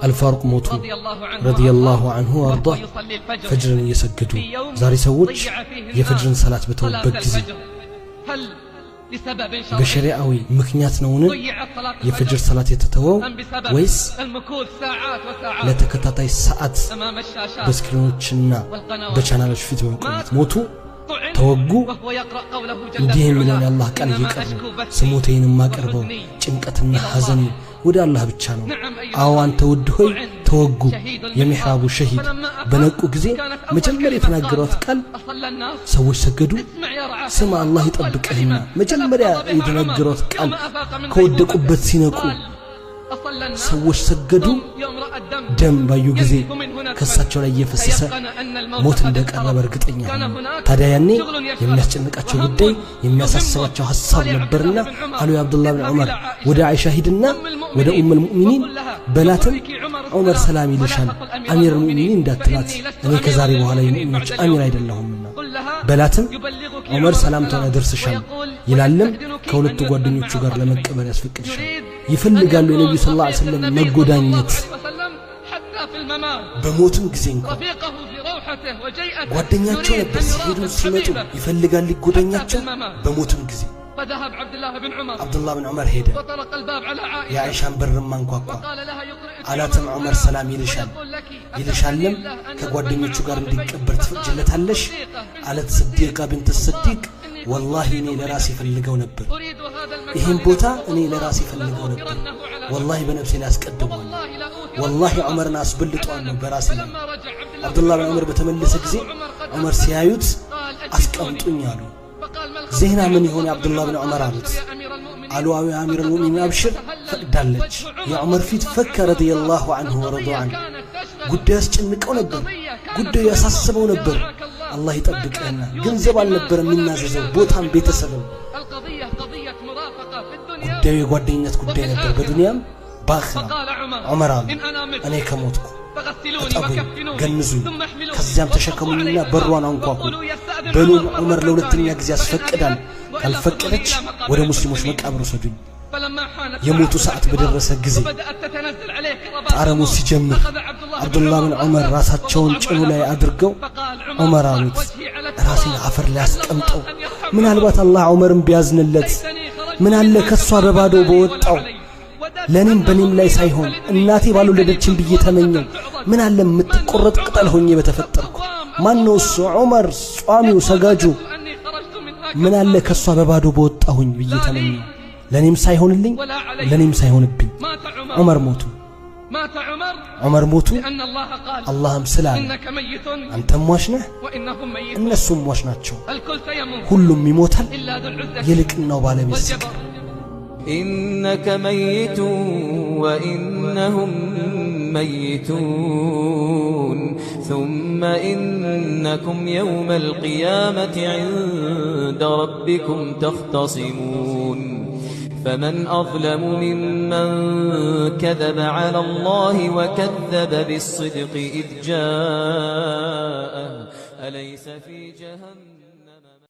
الفاروق موتو رضي الله عنه وارضاه فجر يسجدوا زاري سووش يفجر صلاة بتوبك زي بشريعوي مكنيات نون يفجر صلاة يتتوو ويس لا تكتاتاي ساعات بسكرينوچنا بچانالوچ فيت موتو توقو نديهم من الله قال يقرب سموتين ما قربو ጭንቀትና ሐዘን ወደ አላህ ብቻ ነው አው አንተ ውድ ሆይ ተወጉ የሚሕራቡ ሸሂድ በነቁ ጊዜ መጀመሪያ የተናገሩት ቃል ሰዎች ሰገዱ ስማ አላህ ይጠብቅህና መጀመሪያ የተናገሩት ቃል ከወደቁበት ሲነቁ ሰዎች ሰገዱ ደም ባዩ ጊዜ ከሳቸው ላይ እየፈሰሰ ሞት እንደቀረበ እርግጠኛ ታዲያ ያኔ የሚያስጨንቃቸው ጉዳይ የሚያሳስባቸው ሐሳብ ነበርና አሉ አብዱላህ ኢብኑ ዑመር ወደ አይሻ ሂድና ወደ ኡሙል ሙእሚኒን በላተን ዑመር ሰላም ይልሻል አሚር ሙእሚኒን እንዳትላት እኔ ከዛሬ በኋላ የሙእሚኖች አሚር አይደለሁምና በላተን ዑመር ሰላምታውን ያደርስሻል ይላልም ከሁለቱ ጓደኞቹ ጋር ለመቀበል ያስፈቅድሻል ይፈልጋሉ የነብዩ ሰለላሁ ዐለይሂ ወሰለም መጎዳኘት በሞትም ጊዜ እንኳን ጓደኛቸው ነበር ሲሄዱ ሲመጡ ይፈልጋል ሊጎዳኛቸው በሞትም ጊዜ عبد الله بن عمر هيدا يا عائشة برم منكوكو علاتم عمر سلام يلشالم كقدميتشو غار እንዲቀበር ትፈጅለታለሽ አለት صديقة بنت الصديق والله اني لراسي ፈልገው ነበር ይሄን ቦታ እኔ ለራሴ ፈልገው ነበር والله በነፍሴ ላይ አስቀድመው والله عمرنا አስበልጧል ነው በራሴ ላይ عبد الله بن عمر በተመለሰ ጊዜ عمر ሲያዩት አስቀምጡኝ አሉ زهنا من هون عبد الله بن عمر قالوا يا أمير المؤمنين أبشر فقدالج يا عمر فيت فك رضي الله عنه ورضوا عنه قد يسجنك نبر قد يساسبو نبر الله يطبق لنا جنزب نبر من ناززو بوتان بيت سبب قد يقعدينات قد نبر بدنيا باخرة عمر أنا كموتكم أطابوا جنزوا كزيام تشكمونا بروان أنقاكم بلو عمر لولتني يجزي فكدان الفكدتش ولا مسلموش مقابرو سدوኝ يموت ساعة بدرس ጊዜ አረሙ ሲጀምር አብዱላህ ብን ዑመር ራሳቸውን ጭኑ ላይ አድርገው ዑመር አሉት ራሴን አፈር ላይ አስቀምጠው ምን አልባት አላህ ዑመርን ቢያዝንለት ምን አለ ከሷ በባዶ በወጣው ለኔም በኔም ላይ ሳይሆን እናቴ ባልወለደችን ብዬ ተመኘው ምን አለ የምትቆረጥ ቅጠል ሆኜ በተፈጠርኩ ማን ነው እሱ ዑመር ጿሚው ሰጋጁ ምን አለ ከሷ በባዶ በወጣሁኝ ብዬ ተመኘው ለኔም ሳይሆንልኝ ለኔም ሳይሆንብኝ ዑመር ሞቱ አላህም ስላለ አንተም ሟች ነህ እነሱም ሟች ናቸው ሁሉም ይሞታል ይልቅናው ባለቤት ሲቀር إنك ميت وإنهم ميتون ثم إنكم يوم القيامة عند ربكم تختصمون فمن أظلم ممن كذب على الله وكذب بالصدق إذ جاءه أليس في جهنم